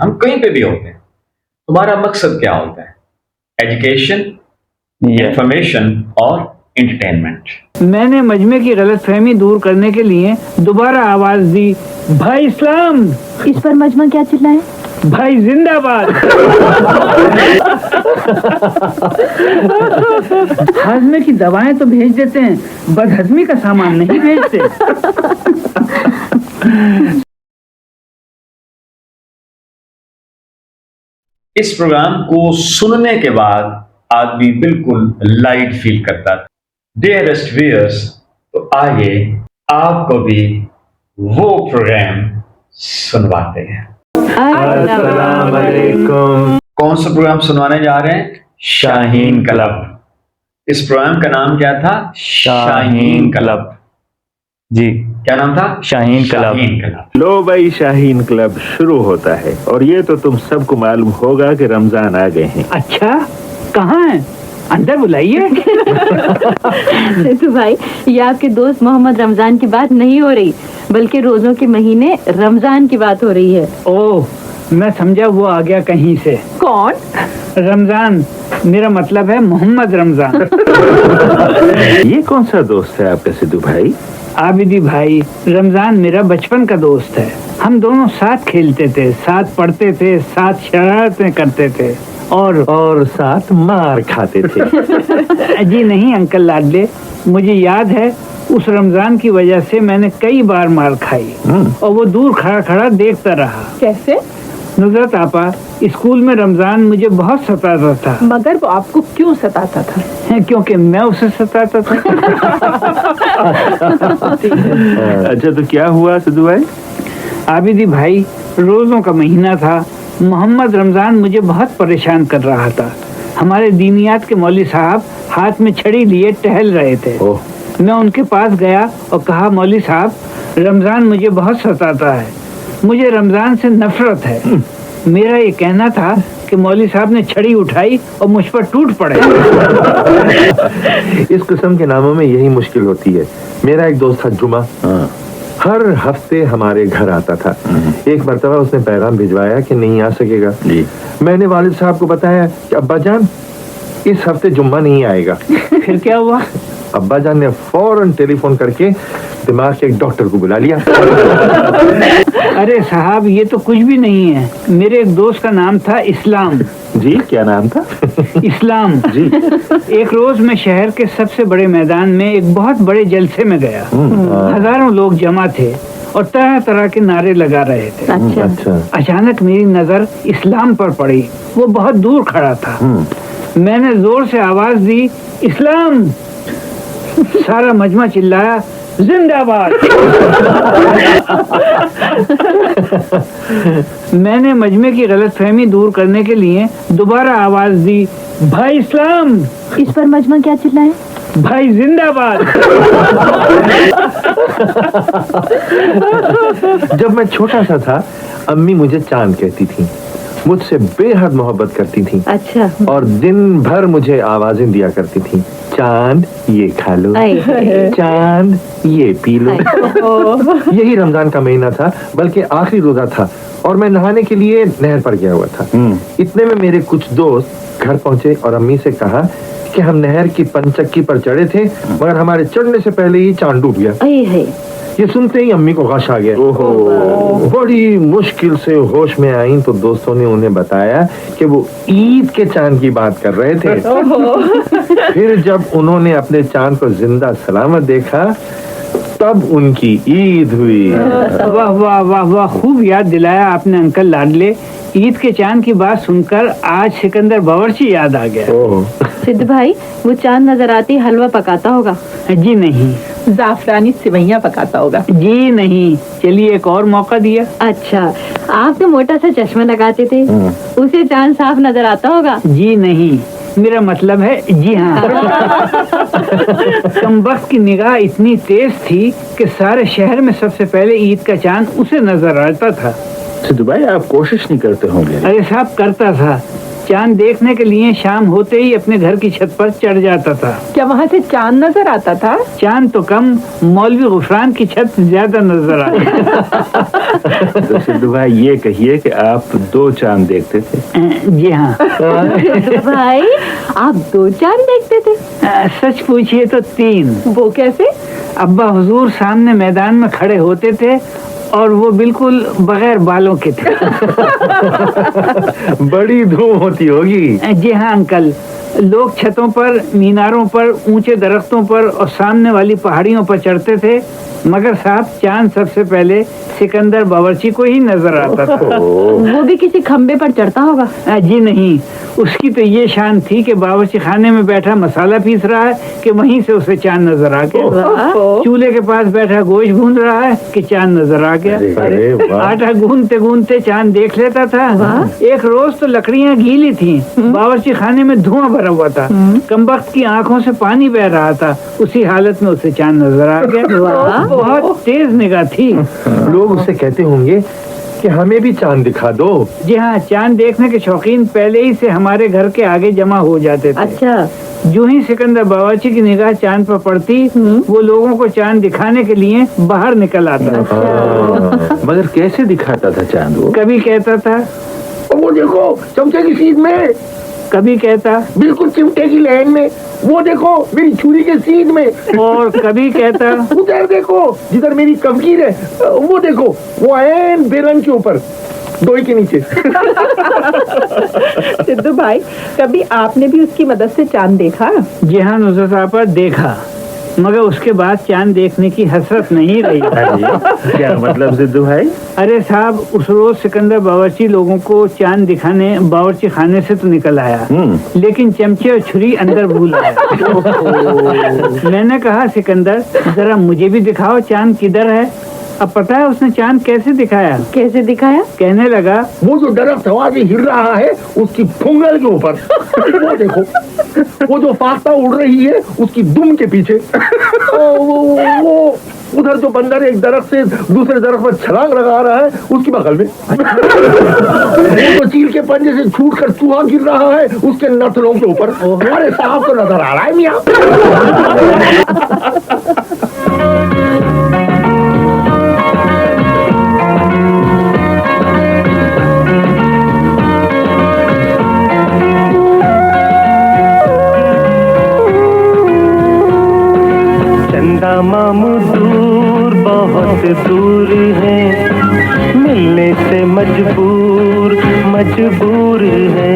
ہم کہیں پہ بھی ہوتے ہیں, تمہارا مقصد کیا ہوتا ہے؟ ایجوکیشن, انفارمیشن اور انٹرٹینمنٹ. میں نے مجمع کی غلط فہمی دور کرنے کے لیے دوبارہ آواز دی, بھائی اسلام. اس پر مجمع کیا چلائے؟ بھائی زندہ باد. ہاضمے کی دوائیں تو بھیج دیتے ہیں, بدہضمی کا سامان نہیں بھیجتے. اس پروگرام کو سننے کے بعد آدمی بالکل لائٹ فیل کرتا تھا. ڈیئرسٹ ویئرس, تو آئیے آپ کو بھی وہ پروگرام سنواتے ہیں. السلام علیکم. کون سا پروگرام سنوانے جا رہے ہیں؟ شاہین کلب. اس پروگرام کا نام کیا تھا؟ شاہین کلب. جی, کیا نام تھا؟ شاہین کلب. شاہین کلب. لو بھائی, شاہین کلب شروع ہوتا ہے, اور یہ تو تم سب کو معلوم ہوگا کہ رمضان آ گئے ہیں. اچھا, کہاں ہیں؟ اندر بلائیے. تو بھائی, یہ آپ کے دوست محمد رمضان کی بات نہیں ہو رہی, بلکہ روزوں کے مہینے رمضان کی بات ہو رہی ہے. اوہ, میں سمجھا وہ آ گیا کہیں سے. کون؟ رمضان, میرا مطلب ہے محمد رمضان. یہ کون سا دوست ہے آپ کا سدھو بھائی؟ عابدی بھائی. رمضان میرا بچپن کا دوست ہے. ہم دونوں ساتھ کھیلتے تھے, ساتھ پڑھتے تھے, ساتھ شرارتیں کرتے تھے, اور ساتھ مار کھاتے تھے. جی نہیں انکل لاڈلے, مجھے یاد ہے اس رمضان کی وجہ سے میں نے کئی بار مار کھائی, اور وہ دور کھڑا کھڑا دیکھتا رہا. کیسے؟ نظرت آپا, اسکول میں رمضان مجھے بہت ستاتا تھا. مگر وہ آپ کو کیوں ستاتا تھا؟ کیونکہ میں اسے ستاتا تھا. اچھا, تو کیا ہوا سدھو بھائی؟ عابدی بھائی, روزوں کا مہینہ تھا. محمد رمضان مجھے بہت پریشان کر رہا تھا. ہمارے دینیات کے مولوی صاحب ہاتھ میں چھڑی لیے ٹہل رہے تھے. میں ان کے پاس گیا اور کہا, مولوی صاحب, رمضان مجھے بہت ستاتا ہے, مجھے رمضان سے نفرت ہے. میرا یہ کہنا تھا کہ مولوی صاحب نے چھڑی اٹھائی اور مجھ پر ٹوٹ پڑے. اس قسم کے ناموں میں یہی مشکل ہوتی ہے. میرا ایک دوست تھا جمعہ, ہر ہفتے ہمارے گھر آتا تھا. ایک مرتبہ اس نے پیغام بھجوایا کہ نہیں آ سکے گا. میں نے والد صاحب کو بتایا کہ ابا جان, اس ہفتے جمعہ نہیں آئے گا. پھر کیا ہوا؟ ابا جان نے فوراً ٹیلی فون کر کے دماغ کے ایک ڈاکٹر کو بلا لیا. ارے صاحب, یہ تو کچھ بھی نہیں ہے. میرے ایک دوست کا نام تھا اسلام. جی, کیا نام تھا؟ اسلام. جی. ایک روز میں شہر کے سب سے بڑے میدان میں ایک بہت بڑے جلسے میں گیا. ہزاروں لوگ جمع تھے اور طرح طرح کے نعرے لگا رہے تھے. اچھا. اچانک میری نظر اسلام پر پڑی. وہ بہت دور کھڑا تھا. میں نے زور سے آواز دی, اسلام. سارا مجمع چلایا, زندہ باد. میں نے مجمع کی غلط فہمی دور کرنے کے لیے دوبارہ آواز دی, بھائی اسلام. اس پر مجمع کیا چلائے؟ بھائی زندہ باد. جب میں چھوٹا سا تھا, امی مجھے چاند کہتی تھی. مجھ سے بے حد محبت کرتی تھی. اچھا. اور دن بھر مجھے آوازیں دیا کرتی تھی, چاند یہ کھا لو, چاند یہ پی لو. یہی رمضان کا مہینہ تھا, بلکہ آخری روزہ تھا, اور میں نہانے کے لیے نہر پر گیا ہوا تھا. اتنے میں میرے کچھ دوست گھر پہنچے اور امی سے کہا کہ ہم نہر کی پنچکی پر چڑھے تھے, مگر ہمارے چڑھنے سے پہلے ہی چاند ڈوب گیا. یہ سنتے ہی امی کو غش آ گیا. بڑی مشکل سے ہوش میں آئیں تو دوستوں نے انہیں بتایا کہ وہ عید کے چاند کی بات کر رہے تھے. پھر جب انہوں نے اپنے چاند کو زندہ سلامت دیکھا, تب ان کی عید ہوئی. واہ واہ واہ واہ, خوب یاد دلایا آپ نے انکل لاڈلے. عید کے چاند کی بات سن کر آج سکندر باورچی یاد آ گیا. سدھ بھائی, وہ چاند نظر آتی حلوہ پکاتا ہوگا؟ جی نہیں. زعفرانی سوئیاں پکاتا ہوگا؟ جی نہیں. چلیے ایک اور موقع دیا. اچھا, آپ تو موٹا سا چشمہ لگاتے تھے, اسے چاند صاف نظر آتا ہوگا؟ جی نہیں, میرا مطلب ہے جی ہاں. کمبخت کی نگاہ اتنی تیز تھی کہ سارے شہر میں سب سے پہلے عید کا چاند اسے نظر آتا تھا. سدھو بھائی, آپ کوشش نہیں کرتے ہوں گے؟ ارے صاحب, کرتا تھا, चांद देखने के लिए शाम होते ही अपने घर की छत पर चढ़ जाता था। क्या वहाँ से चांद नजर आता था? चांद तो कम, मौलवी गुफरान की छत ज्यादा नजर आती। तो सिद्धू भाई ये कहिए कि आप 2 चांद देखते थे? जी हाँ। सिद्धू भाई, आप 2 चांद देखते थे? सच पूछिए तो 3। वो कैसे? अब्बा हुजूर सामने मैदान में खड़े होते थे और वो बिल्कुल बगैर बालों के थे। बड़ी धूम होती होगी। जी हाँ अंकल, लोग छतों पर, मीनारों पर, ऊंचे दरख्तों पर और सामने वाली पहाड़ियों पर चढ़ते थे, मगर साहब चांद सबसे पहले सिकंदर बावर्ची को ही नजर आता था। वो भी किसी खंबे पर चढ़ता होगा? जी नहीं, उसकी तो ये शान थी कि बावर्ची खाने में बैठा मसाला पीस रहा है कि वहीं से उसे चांद नजर आ गया। चूल्हे के पास बैठा गोश्त भून रहा है कि चांद नजर आ गया। अरे वाह। आटा गूंदते गूंदते चांद देख लेता था। एक रोज तो लकड़ियां गीली थी, बावर्ची खाने में धुआं भरा हुआ था, कमबख्त की आंखों से पानी बह रहा था, उसी हालत में उसे चांद नजर आ गया। बहुत तेज निगाह थी। लोग उससे कहते होंगे कि हमें भी चांद दिखा दो। जी हाँ, चांद देखने के शौकीन पहले ही से हमारे घर के आगे जमा हो जाते थे। अच्छा। जो ही सिकंदर बावर्ची की निगाह चांद पर पड़ती, वो लोगों को चांद दिखाने के लिए बाहर निकल आता। मगर कैसे दिखाता था चांद वो? कभी कहता था वो देखो चमचे की सीध में, कभी कहता बिल्कुल चिमटे की लाइन में, वो देखो मेरी छुरी के सीध में, और कभी कहता उधर देखो जिधर मेरी कमकीर है, वो देखो वो ऐन बेलन के ऊपर, दोई के नीचे। सिद्धू भाई, कभी आपने भी उसकी मदद से चांद देखा? जी हाँ नुसरत आपा, देखा, मगर उसके बाद चांद देखने की हसरत नहीं रही। क्या मतलब सिद्धू भाई? अरे साहब, उस रोज सिकंदर बावर्ची लोगों को चांद दिखाने बावर्ची खाने से तो निकल आया, लेकिन चमचे और छुरी अंदर भूल आया। मैंने कहा सिकंदर, जरा मुझे भी दिखाओ चांद किधर है। अब पता है उसने चांद कैसे दिखाया? कैसे दिखाया? कहने लगा, वो जो दरख्त हवा से हिल रहा है उसकी फुंगल के ऊपर, वो देखो वो जो फाख्ता उड़ रही है उसकी दुम के पीछे, वो उधर जो बंदर एक दरख्त से दूसरे दरख्त पर छलांग लगा रहा है उसकी बगल में, वो तो चील के पंजे से छूट कर चूहा गिर रहा है उसके नथनों के ऊपर। अरे साहब तो नजर आ रहा है मियां। मामू दूर बहुत दूर है, मिलने से मजबूर मजबूर है।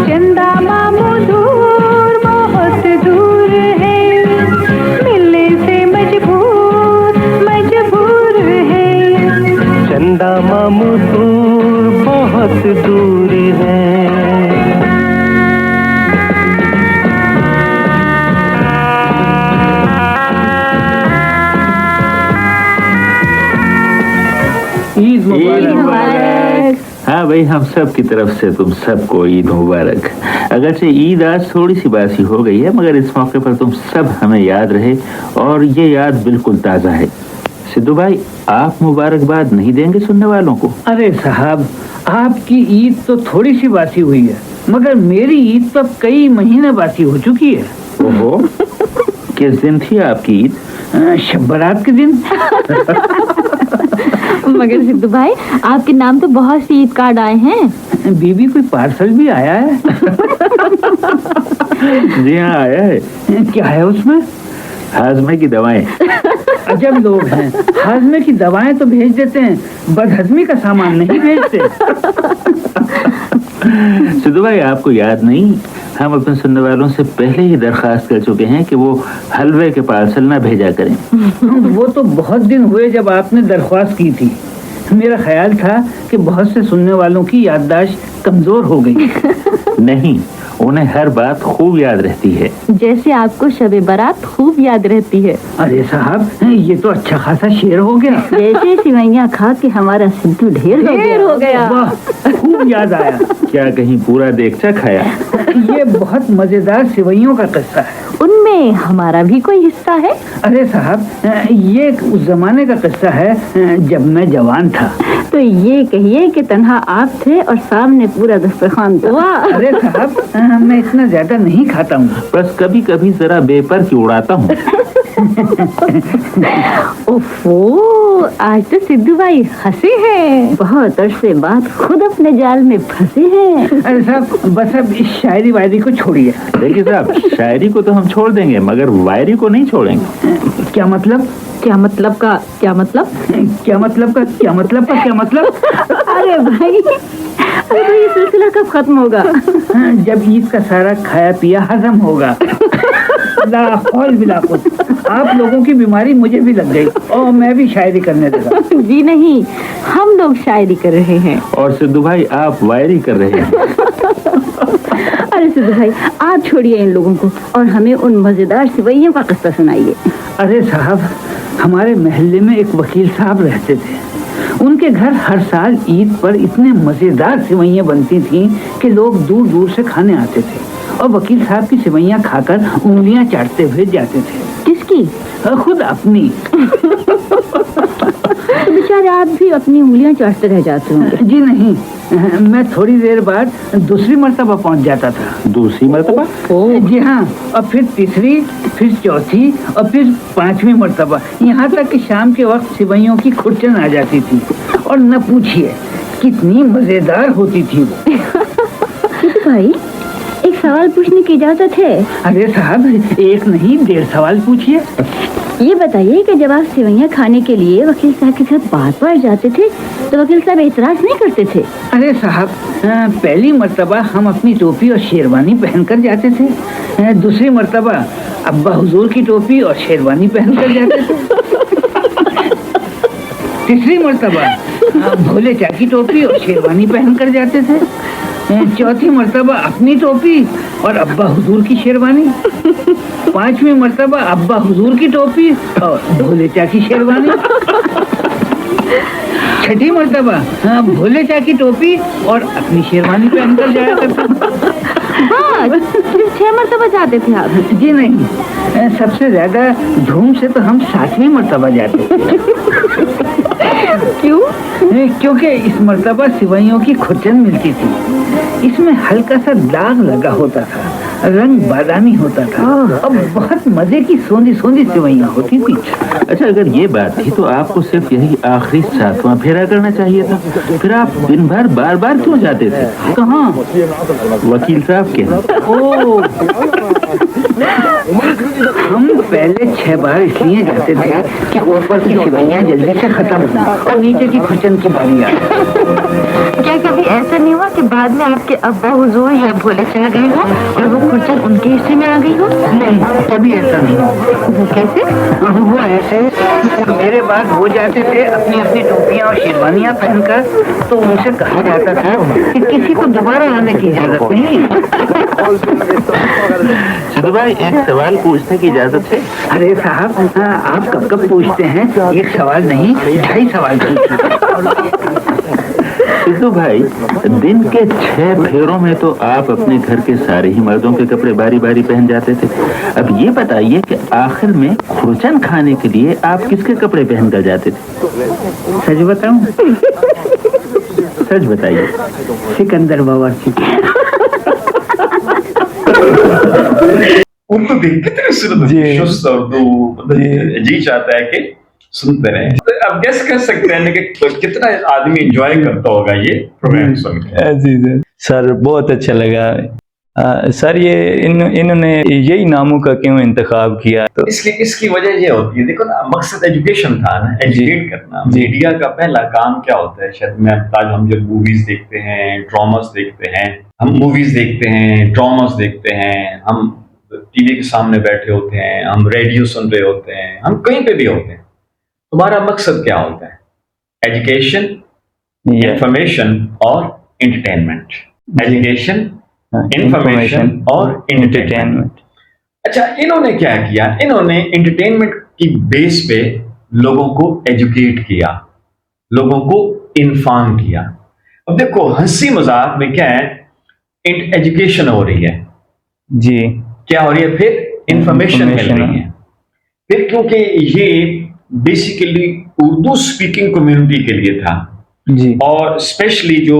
चंदा मामू दूर बहुत दूर है, मिलने से मजबूर मजबूर है। चंदा मामू दूर बहुत दूर है। ईद मुबारक। हाँ भाई, हम सब की तरफ से तुम सबको ईद मुबारक। अगरचे ईद आज थोड़ी सी बासी हो गई है, मगर इस मौके पर तुम सब हमें याद रहे और ये याद बिल्कुल ताज़ा है। सिद्धू भाई, आप मुबारकबाद नहीं देंगे सुनने वालों को? अरे साहब, आपकी ईद तो थोड़ी सी बासी हुई है, मगर मेरी ईद तो कई महीने बासी हो चुकी है। ओहो, किस दिन थी आपकी ईद? शब बारात के दिन। मगर सिद्धू भाई, आपके नाम तो बहुत सी ईद कार्ड आए हैं। बीबी, कोई पार्सल भी आया है? जी हाँ, आया है। क्या है उसमें? हाजमे की दवाएं। अजब लोग हैं, हाजमे की दवाएं तो भेज देते हैं, बदहजमी का सामान नहीं भेजते। सिद्धू भाई, आपको याद नहीं, हम अपने सुनने वालों से पहले ही दरखास्त कर चुके हैं कि वो हलवे के पार्सल ना भेजा करें। वो तो बहुत दिन हुए जब आपने दरख्वास्त की थी। मेरा ख्याल था कि बहुत से सुनने वालों की याददाश्त कमजोर हो गई। नहीं, उन्हें हर बात खूब याद रहती है, जैसे आपको शबे बारात खूब याद रहती है। अरे साहब, ये तो अच्छा खासा शेर हो गया। जैसे सिवैया खा के हमारा सिद्धू ढेर हो गया। वाह, खूब याद आया। क्या कहीं पूरा देगचा खाया? ये बहुत मजेदार सिवैयों का किस्सा है। उनमें में हमारा भी कोई हिस्सा है? अरे साहब, ये एक उस जमाने का किस्सा है जब मैं जवान था। तो ये कहिए कि तन्हा आप थे और सामने पूरा दस्तरखान था। वाह! अरे साहब, मैं इतना ज्यादा नहीं खाता हूँ, बस कभी कभी जरा बेपर की उड़ाता हूँ। ओफो, आज तो सिद्धू भाई हंसे हैं, बहुत अरसे बाद खुद अपने जाल में फंसे हैं। अरे साहब, बस अब इस शायरी वायरी को छोड़िए। देखिए साहब, शायरी को तो हम छोड़ देंगे मगर वायरी को नहीं छोड़ेंगे। क्या मतलब? क्या मतलब का क्या मतलब? क्या मतलब का क्या मतलब का क्या मतलब? अरे भाई, अरे भाई, ये सिलसिला कब खत्म होगा? जब ईद का सारा खाया पिया हजम होगा। ला हौल बिला कुछ। आप लोगों की बीमारी मुझे भी लग गई और मैं भी शायरी करने लगा। जी नहीं, हम लोग शायरी कर रहे हैं। और सिद्धू भाई आप वायरी कर रहे हैं। अरे सिद्धू भाई, आप छोड़िए इन लोगों को और हमें उन मजेदार सिवैयों का किस्सा सुनाइए। अरे साहब, हमारे मोहल्ले में एक वकील साहब रहते थे। उनके घर हर साल ईद पर इतने मजेदार सिवैयां बनती थीं कि लोग दूर दूर से खाने आते थे और वकील साहब की सिवैयां खाकर उंगलियां चाटते हुए जाते थे। किसकी? खुद अपनी। तो बेचारे आप भी अपनी उंगलियां चाटते रह जाते होंगे। जी नहीं, मैं थोड़ी देर बाद दूसरी मर्तबा पहुंच जाता था। दूसरी मर्तबा? जी हाँ, और फिर तीसरी, फिर चौथी और फिर पांचवी मर्तबा, यहाँ तक कि शाम के वक्त सिवैयों की खुरचन आ जाती थी। और न पूछिए कितनी मजेदार होती थी वो। भाई, एक सवाल पूछने की इजाजत है? अरे साहब, एक नहीं 1.5 सवाल पूछिए। ये बताइए कि जब आप सिवैयां खाने के लिए वकील साहब के साथ बार बार जाते थे तो वकील साहब एतराज नहीं करते थे? अरे साहब, पहली मर्तबा हम अपनी टोपी और शेरवानी पहनकर जाते थे। दूसरी मर्तबा अब्बा हुजूर की टोपी और शेरवानी पहनकर जाते थे। तीसरी मर्तबा भोले चाचा की टोपी और शेरवानी पहनकर जाते थे। चौथी मर्तबा अपनी टोपी और अब्बा हुजूर की शेरवानी। पांचवी मर्तबा अब्बा हुजूर की टोपी और भोले चाचा की शेरवानी। छठी मर्तबा भोले चाचा की टोपी और अपनी शेरवानी पहनकर जाया करता। सिर्फ 6 मर्तबा जाते थे आप? जी नहीं, सबसे ज्यादा धूम से तो हम 7वीं मर्तबा जाते। क्यों? क्योंकि इस मर्तबा सिवैयों की खुरचन मिलती थी। इसमें हल्का सा दाग लगा होता था, रंग बादामी होता था और बहुत मजे की सोंधी सोंधी सिवैयां होती थी। अच्छा, अगर ये बात थी तो आपको सिर्फ यही आखिरी 7वां फेरा करना चाहिए था। फिर आप दिन भर बार बार क्यों जाते थे? कहाँ? वकील साहब के। ओ, हम पहले 6 बार इसलिए जाते थे कि ऊपर की सिवैयां जल्दी से खत्म हो और नीचे की खुरचन की बारी आए। क्या कभी ऐसा नहीं हुआ कि बाद में आपके अब्बा हुजूर या भोले चाचा गए हो और वो खुरचन उनके हिस्से में आ गई हो? नहीं, कभी ऐसा नहीं। वो कैसे? वो ऐसे, मेरे बाद वो जाते थे अपनी अपनी टोपियां और शेरवानियां पहनकर, तो उनसे कहा जाता था कि किसी को दोबारा आने की इजाजत नहीं। सिद्धू भाई, एक सवाल पूछने की इजाजत है? अरे साहब, आप कब कब पूछते हैं? एक सवाल नहीं, 2.5 सवाल पूछिए। सिद्धू भाई, दिन के 6 फेरों में तो आप अपने घर के सारे ही मर्दों के कपड़े बारी बारी पहन जाते थे। अब ये बताइए कि आखिर में खुरचन खाने के लिए आप किसके कपड़े पहन कर जाते थे? सच बताऊं? सच बताइए। सिकंदर बावर्ची। उनको देख के तेरे सुन शुस्त और तो जी चाहता है कि सुनते रहे। तो अब गेस कर सकते हैं कि कितना आदमी एंजॉय करता होगा ये प्रोग्राम सुन के। जी सर, बहुत अच्छा लगा। सर, ये इन्होंने यही नामों का क्यों इंतखाब किया? तो इसकी वजह ये होती है, देखो ना, मकसद एजुकेशन था ना, एजुकेट करना। मीडिया का पहला काम क्या होता है? शायद मैं आज हम जब मूवीज देखते हैं, ड्रामास देखते हैं, हम मूवीज देखते हैं, ड्रामास देखते हैं, हम टीवी के सामने बैठे होते हैं, हम रेडियो सुन रहे होते हैं, हम कहीं पे भी होते हैं, तुम्हारा मकसद क्या होता है? एजुकेशन, इंफॉर्मेशन और एंटरटेनमेंट। एजुकेशन, इंफॉर्मेशन और एंटरटेनमेंट। अच्छा, इन्होंने क्या किया? इन्होंने एंटरटेनमेंट की बेस पे लोगों को एजुकेट किया, लोगों को इन्फॉर्म किया। अब देखो, हंसी मजाक में क्या है? एजुकेशन हो रही है जी, क्या हो रही है? फिर इंफॉर्मेशन मिल रही है। फिर क्योंकि ये बेसिकली उर्दू स्पीकिंग कम्युनिटी के लिए था जी और स्पेशली जो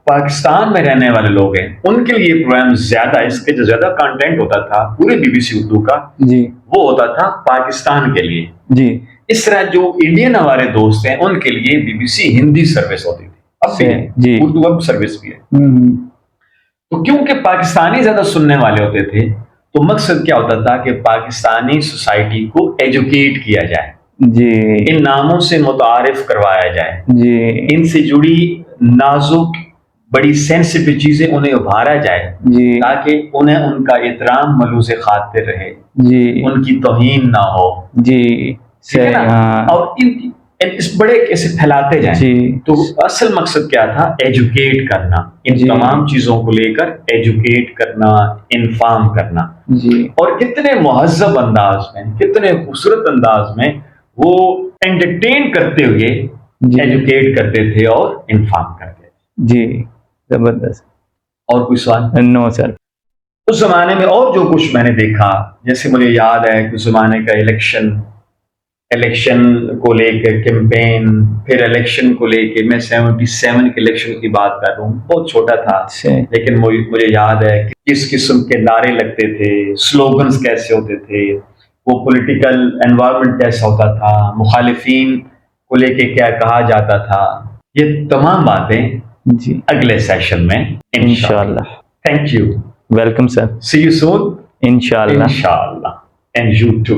पाकिस्तान में रहने वाले लोग हैं उनके लिए प्रोग्राम ज्यादा, इसके जो ज्यादा कंटेंट होता था पूरे बीबीसी उर्दू का जी वो होता था पाकिस्तान के लिए। जी इस तरह जो इंडियन हमारे दोस्त हैं उनके लिए बीबीसी हिंदी सर्विस होती थी, अब भी है, जी। उर्दू अब सर्विस भी है। हम्म, तो क्योंकि पाकिस्तानी ज्यादा सुनने वाले होते थे तो मकसद क्या होता था कि पाकिस्तानी सोसाइटी को एजुकेट किया जाए, जी इन नामों से मुतारिफ करवाया जाए, जी इनसे जुड़ी नाजुक बड़ी सेंसिटिव चीजें उन्हें उभारा जाए जी ताकि उन्हें उनका एहतराम मलूज़ खातिर रहे, जी उनकी तौहीन ना हो, जी ठीक है ना? हाँ और इस बड़े कैसे फैलाते जाएं। जी तो असल मकसद क्या था? एजुकेट करना, इन जी। तमाम चीजों को लेकर एजुकेट करना, इन्फॉर्म करना। जी और कितने मुहज्जब अंदाज में, कितने खूबसूरत अंदाज में वो एंटरटेन करते हुए जी। एजुकेट करते थे और इन्फॉर्म करते थे। जी जबरदस्त। और कोई सवाल? No sir. उस जमाने में और जो कुछ मैंने देखा, जैसे मुझे याद है कुछ जमाने का इलेक्शन को लेकर कैंपेन, फिर इलेक्शन को लेकर मैं 77 के इलेक्शन की बात कर रहा हूँ, बहुत छोटा था लेकिन मुझे याद है कि किस किस्म के नारे लगते थे, स्लोगन्स कैसे होते थे, वो पॉलिटिकल एनवायरनमेंट कैसा होता था, मुखालिफिन को लेके क्या कहा जाता था, ये तमाम बातें जी अगले सेशन में इंशाल्लाह। Thank you, welcome sir. See you soon इंशाल्लाह। इंशाल्लाह, एंड यू टू।